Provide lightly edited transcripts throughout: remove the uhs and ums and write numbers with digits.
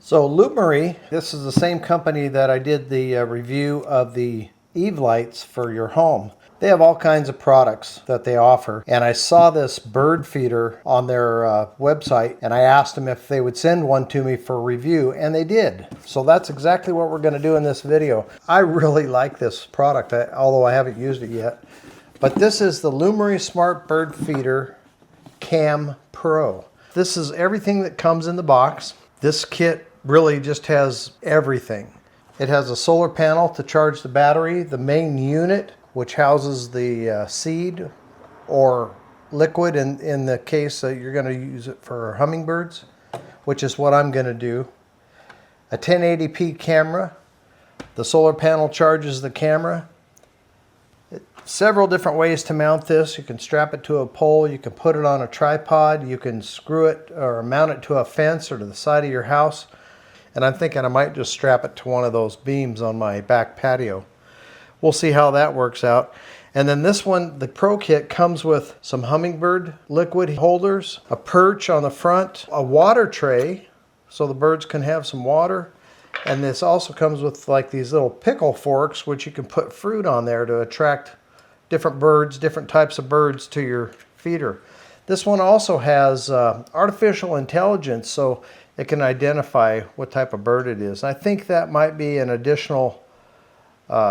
So Lumary, this is the same company that I did the review of the Eave lights for your home. They have all kinds of products that they offer, and I saw this bird feeder on their website, and I asked them if they would send one to me for review, and they did. So that's exactly what we're going to do in this video. I really like this product, although I haven't used it yet. But this is the Lumary Smart Bird Feeder Cam Pro. This is everything that comes in the box. This kit really just has everything. It has a solar panel to charge the battery, the main unit, which houses the seed or liquid in the case that you're going to use it for hummingbirds, which is what I'm going to do. A 1080p camera. The solar panel charges the camera. Several different ways to mount this. You can strap it to a pole, you can put it on a tripod, you can screw it or mount it to a fence or to the side of your house. And I'm thinking I might just strap it to one of those beams on my back patio. We'll see how that works out. And then this one, the Pro Kit, comes with some hummingbird liquid holders, a perch on the front, a water tray so the birds can have some water. And this also comes with like these little pickle forks, which you can put fruit on there to attract different birds, different types of birds to your feeder. This one also has artificial intelligence, so it can identify what type of bird it is. I think that might be an additional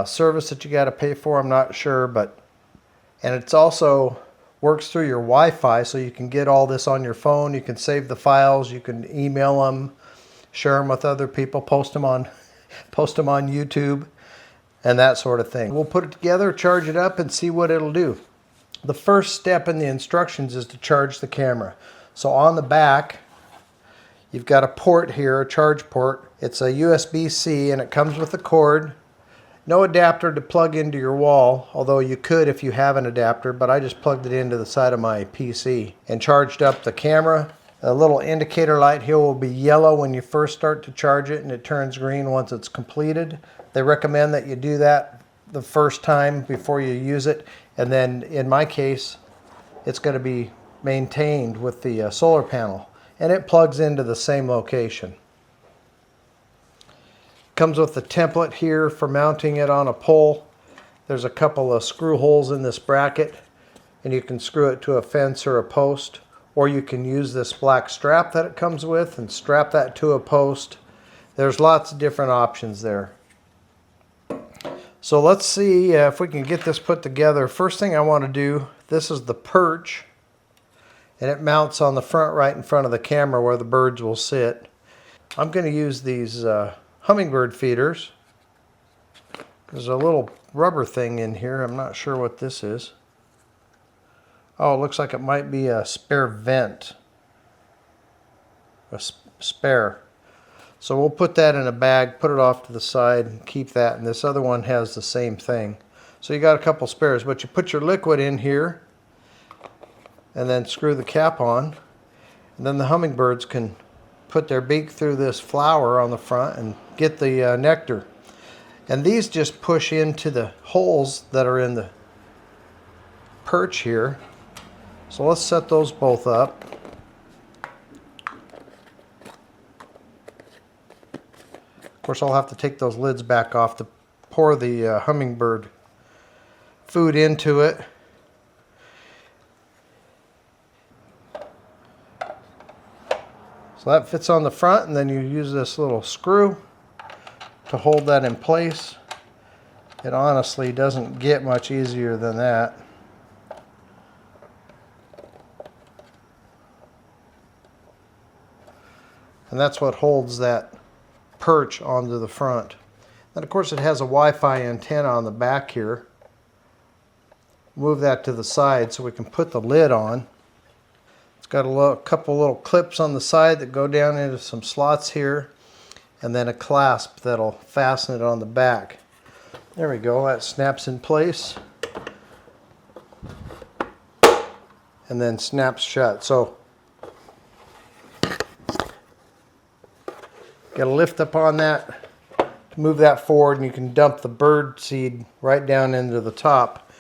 service that you got to pay for. I'm not sure, and it's also works through your Wi-Fi, so you can get all this on your phone. You can save the files, you can email them, share them with other people, post them on YouTube, and that sort of thing. We'll put it together, charge it up, and see what it'll do. The first step in the instructions is to charge the camera. So on the back, you've got a port here, a charge port. It's a USB-C, and it comes with a cord. No adapter to plug into your wall, although you could if you have an adapter, but I just plugged it into the side of my PC and charged up the camera. A little indicator light here will be yellow when you first start to charge it, and it turns green once it's completed. They recommend that you do that the first time before you use it, and then in my case it's going to be maintained with the solar panel, and it plugs into the same location. Comes with the template here for mounting it on a pole. There's a couple of screw holes in this bracket, and you can screw it to a fence or a post, or you can use this black strap that it comes with and strap that to a post. There's lots of different options there. So let's see if we can get this put together. First thing I want to do, this is the perch, and it mounts on the front, right in front of the camera where the birds will sit. I'm going to use these hummingbird feeders. There's a little rubber thing in here. I'm not sure what this is. Oh, it looks like it might be a spare vent. A spare. So we'll put that in a bag, put it off to the side, and keep that. And this other one has the same thing. So you got a couple spares, but you put your liquid in here and then screw the cap on. And then the hummingbirds can put their beak through this flower on the front and get the nectar. And these just push into the holes that are in the perch here. So let's set those both up. Of course, I'll have to take those lids back off to pour the hummingbird food into it. So that fits on the front, and then you use this little screw to hold that in place. It honestly doesn't get much easier than that. And that's what holds that perch onto the front. And of course it has a Wi-Fi antenna on the back here. Move that to the side so we can put the lid on. It's got a couple little clips on the side that go down into some slots here, and then a clasp that'll fasten it on the back. There we go, that snaps in place and then snaps shut. So got to lift up on that to move that forward, and you can dump the bird seed right down into the top.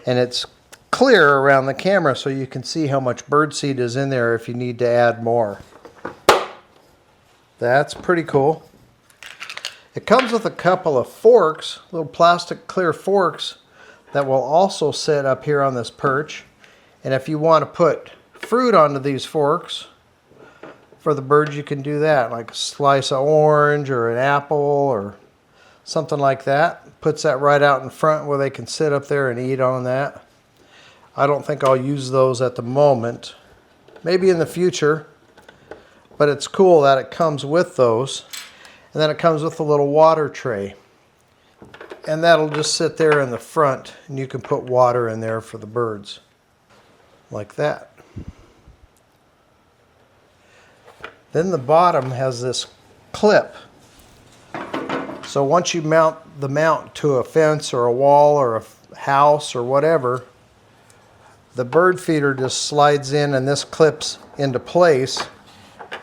And it's clear around the camera so you can see how much bird seed is in there if you need to add more. That's pretty cool. It comes with a couple of forks, little plastic clear forks that will also sit up here on this perch. And if you want to put fruit onto these forks for the birds, you can do that, like a slice of orange or an apple or something like that. Puts that right out in front where they can sit up there and eat on that. I don't think I'll use those at the moment. Maybe in the future. But it's cool that it comes with those. And then it comes with a little water tray. And that'll just sit there in the front, and you can put water in there for the birds. Like that. Then the bottom has this clip. So once you mount the mount to a fence or a wall or a house or whatever, the bird feeder just slides in and this clips into place.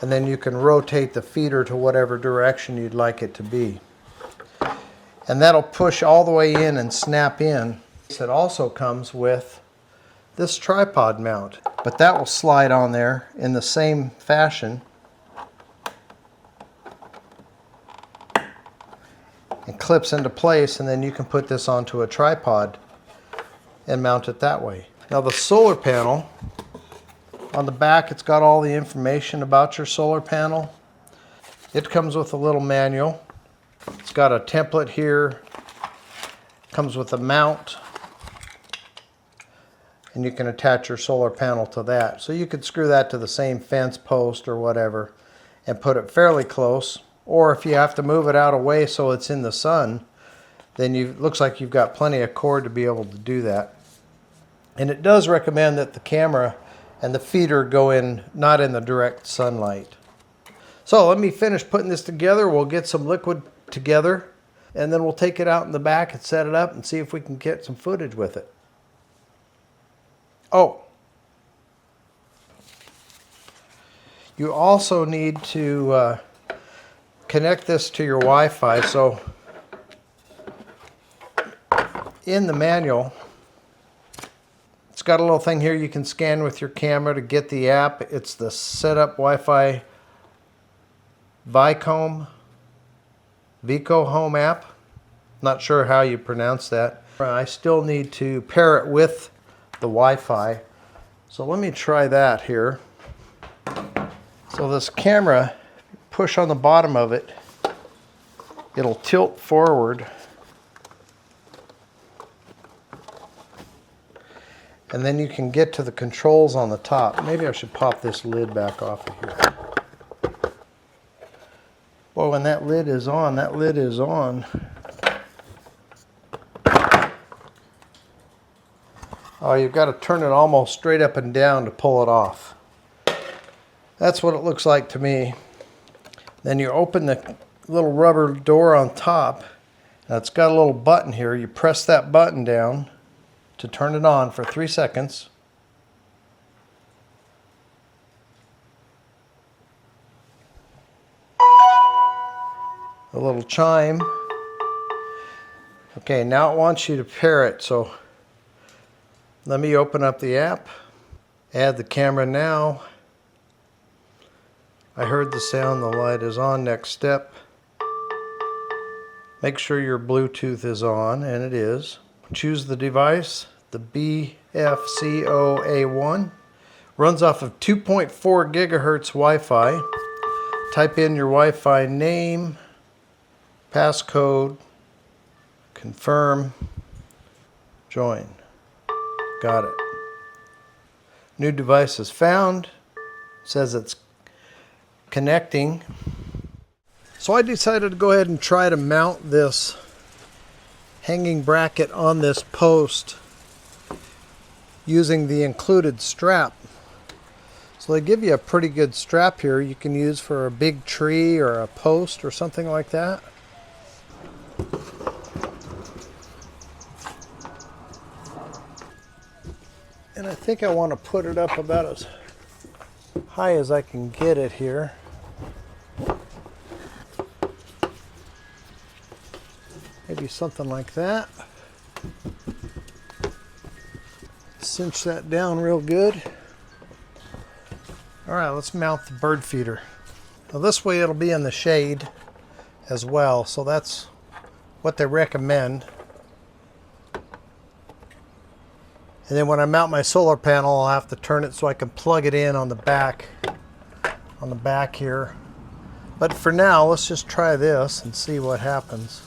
And then you can rotate the feeder to whatever direction you'd like it to be. And that'll push all the way in and snap in. It also comes with this tripod mount, but that will slide on there in the same fashion and clips into place, and then you can put this onto a tripod and mount it that way. Now the solar panel, on the back it's got all the information about your solar panel. It comes with a little manual. It's got a template here. Comes with a mount. And you can attach your solar panel to that. So you could screw that to the same fence post or whatever and put it fairly close. Or if you have to move it out away so it's in the sun, then it looks like you've got plenty of cord to be able to do that. And it does recommend that the camera and the feeder go in, not in the direct sunlight. So let me finish putting this together. We'll get some liquid together and then we'll take it out in the back and set it up and see if we can get some footage with it. Oh, you also need to connect this to your Wi-Fi. So in the manual, it's got a little thing here you can scan with your camera to get the app. It's the Setup Wi-Fi Vico Home app. Not sure how you pronounce that. I still need to pair it with the Wi-Fi. So let me try that here. So this camera, push on the bottom of it, it'll tilt forward. And then you can get to the controls on the top. Maybe I should pop this lid back off of here. Boy, when that lid is on, that lid is on. Oh, you've got to turn it almost straight up and down to pull it off. That's what it looks like to me. Then you open the little rubber door on top. Now it's got a little button here. You press that button down to turn it on for 3 seconds. A little chime. Okay, now it wants you to pair it, so let me open up the app, add the camera now. I heard the sound, the light is on. Next step. Make sure your Bluetooth is on, and it is. Choose the device, the BFCOA1. Runs off of 2.4 gigahertz Wi-Fi. Type in your Wi-Fi name, passcode, confirm, join. Got it. New device is found. Says it's connecting. So I decided to go ahead and try to mount this hanging bracket on this post using the included strap. So they give you a pretty good strap here you can use for a big tree or a post or something like that. And I think I want to put it up about as high as I can get it here. Maybe something like that. Cinch that down real good. All right, let's mount the bird feeder. Now this way it'll be in the shade as well, so that's what they recommend. And then when I mount my solar panel, I'll have to turn it so I can plug it in on the back here. But for now, let's just try this and see what happens.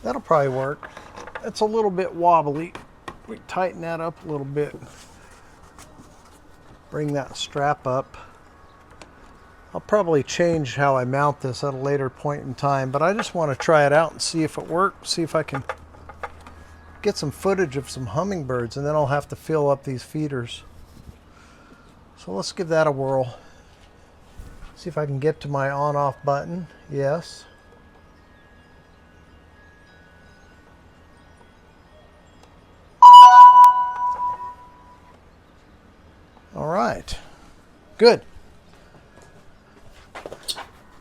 That'll probably work. It's a little bit wobbly. We tighten that up a little bit. Bring that strap up. I'll probably change how I mount this at a later point in time, but I just want to try it out and see if it works, see if I can get some footage of some hummingbirds, and then I'll have to fill up these feeders. So let's give that a whirl. See if I can get to my on-off button. Yes. All right, good.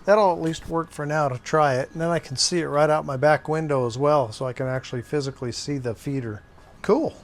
That'll at least work for now to try it, and then I can see it right out my back window as well, so I can actually physically see the feeder. Cool.